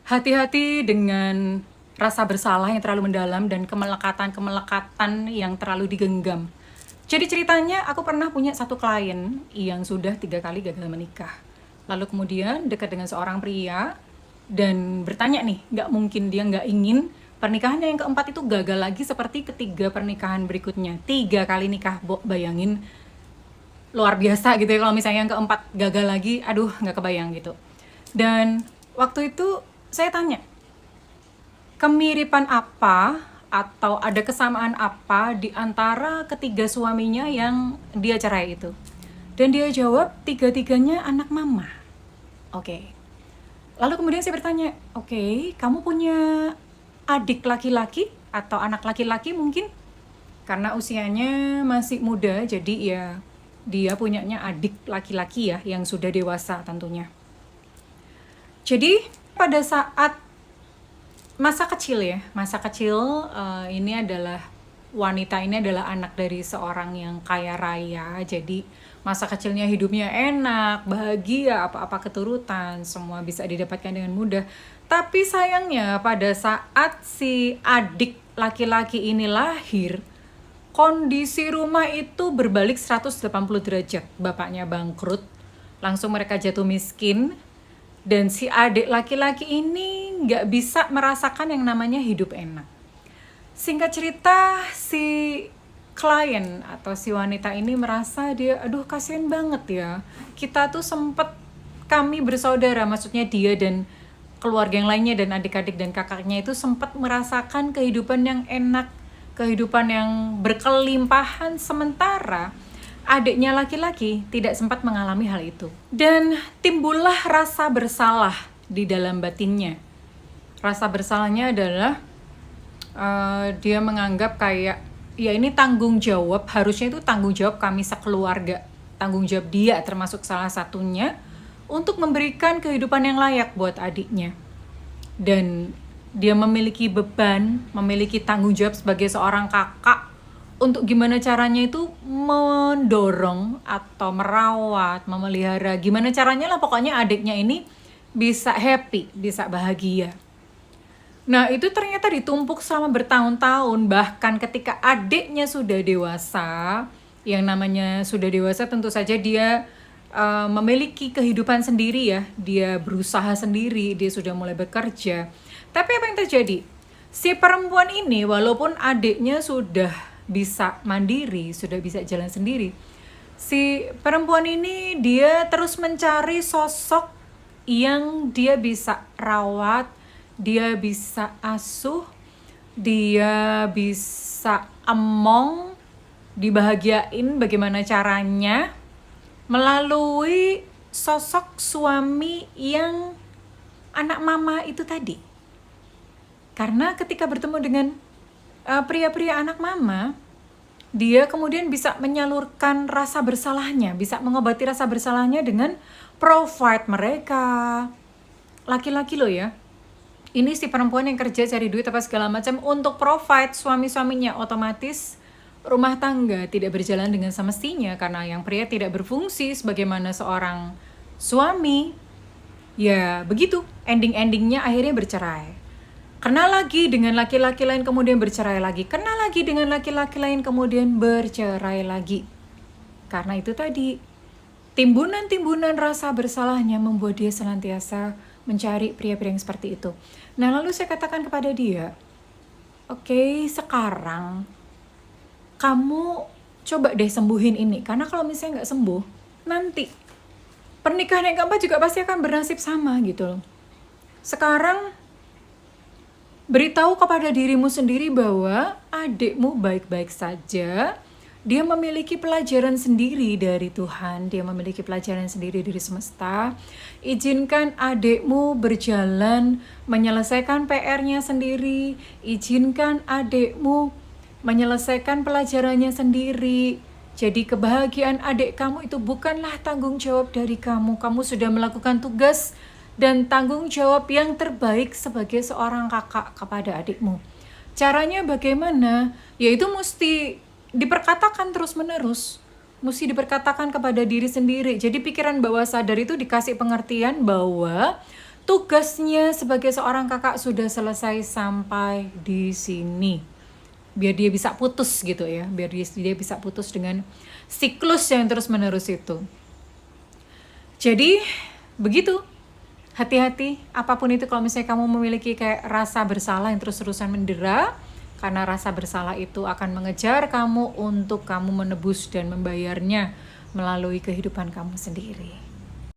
Hati-hati dengan rasa bersalah yang terlalu mendalam dan kemelekatan-kemelekatan yang terlalu digenggam. Jadi ceritanya aku pernah punya satu klien yang sudah 3 kali gagal menikah. Lalu kemudian dekat dengan seorang pria dan bertanya nih, nggak mungkin dia nggak ingin pernikahannya yang keempat itu gagal lagi seperti ketiga pernikahan berikutnya. 3 kali nikah, bayangin, luar biasa gitu ya. Kalau misalnya yang keempat gagal lagi, aduh nggak kebayang gitu. Dan waktu itu saya tanya, kemiripan apa atau ada kesamaan apa di antara ketiga suaminya yang dia cerai itu? Dan dia jawab, tiga-tiganya anak mama. Oke. Lalu kemudian saya bertanya, oke, kamu punya adik laki-laki atau anak laki-laki mungkin? Karena usianya masih muda, jadi ya dia punyanya adik laki-laki ya, yang sudah dewasa tentunya. Jadi pada saat masa kecil ya, ini adalah wanita ini adalah anak dari seorang yang kaya raya. Jadi masa kecilnya hidupnya enak, bahagia, apa-apa keturutan, semua bisa didapatkan dengan mudah. Tapi sayangnya pada saat si adik laki-laki ini lahir, kondisi rumah itu berbalik 180 derajat. Bapaknya bangkrut, langsung mereka jatuh miskin. Dan si adik laki-laki ini nggak bisa merasakan yang namanya hidup enak. Singkat cerita, si klien atau si wanita ini merasa dia, aduh kasihan banget ya. Kita tuh kami bersaudara, maksudnya dia dan keluarga yang lainnya dan adik-adik dan kakaknya itu sempat merasakan kehidupan yang enak, kehidupan yang berkelimpahan, sementara adiknya laki-laki tidak sempat mengalami hal itu. Dan timbullah rasa bersalah di dalam batinnya. Rasa bersalahnya adalah dia menganggap kayak, ya ini tanggung jawab, harusnya itu tanggung jawab kami sekeluarga. Tanggung jawab dia termasuk salah satunya untuk memberikan kehidupan yang layak buat adiknya. Dan dia memiliki beban, memiliki tanggung jawab sebagai seorang kakak untuk gimana caranya itu mendorong atau merawat, memelihara, gimana caranya lah pokoknya adiknya ini bisa happy, bisa bahagia. Nah itu ternyata ditumpuk selama bertahun-tahun, bahkan ketika adiknya sudah dewasa, yang namanya sudah dewasa tentu saja dia memiliki kehidupan sendiri ya, dia berusaha sendiri, dia sudah mulai bekerja. Tapi apa yang terjadi? Si perempuan ini walaupun adiknya sudah bisa mandiri, sudah bisa jalan sendiri, si perempuan ini dia terus mencari sosok yang dia bisa rawat, dia bisa asuh, dia bisa emong, dibahagiain bagaimana caranya melalui sosok suami yang anak mama itu tadi. Karena ketika bertemu dengan pria-pria anak mama, dia kemudian bisa menyalurkan rasa bersalahnya, bisa mengobati rasa bersalahnya dengan provide mereka. Laki-laki loh ya, ini si perempuan yang kerja cari duit apa segala macam untuk provide suami-suaminya, otomatis rumah tangga tidak berjalan dengan semestinya karena yang pria tidak berfungsi sebagaimana seorang suami. Ya begitu, ending-endingnya akhirnya bercerai. Kenal lagi dengan laki-laki lain kemudian bercerai lagi. Kenal lagi dengan laki-laki lain kemudian bercerai lagi. Karena itu tadi, timbunan-timbunan rasa bersalahnya membuat dia senantiasa mencari pria-pria yang seperti itu. Nah lalu saya katakan kepada dia, oke, sekarang kamu coba deh sembuhin ini. Karena kalau misalnya gak sembuh, nanti pernikahan yang keempat juga pasti akan bernasib sama gitu loh. Sekarang beritahu kepada dirimu sendiri bahwa adikmu baik-baik saja. Dia memiliki pelajaran sendiri dari Tuhan. Dia memiliki pelajaran sendiri dari semesta. Izinkan adikmu berjalan, menyelesaikan PR-nya sendiri. Izinkan adikmu menyelesaikan pelajarannya sendiri. Jadi kebahagiaan adik kamu itu bukanlah tanggung jawab dari kamu. Kamu sudah melakukan tugas dan tanggung jawab yang terbaik sebagai seorang kakak kepada adikmu. Caranya bagaimana? Yaitu mesti diperkatakan terus-menerus. Mesti diperkatakan kepada diri sendiri. Jadi pikiran bawah sadar itu dikasih pengertian bahwa Tugasnya sebagai seorang kakak sudah selesai sampai di sini. Biar dia bisa putus gitu ya, biar dia bisa putus dengan siklus yang terus-menerus itu. Jadi begitu, hati-hati apapun itu. Kalau misalnya kamu memiliki kayak rasa bersalah yang terus-terusan mendera, karena rasa bersalah itu akan mengejar kamu untuk kamu menebus dan membayarnya melalui kehidupan kamu sendiri.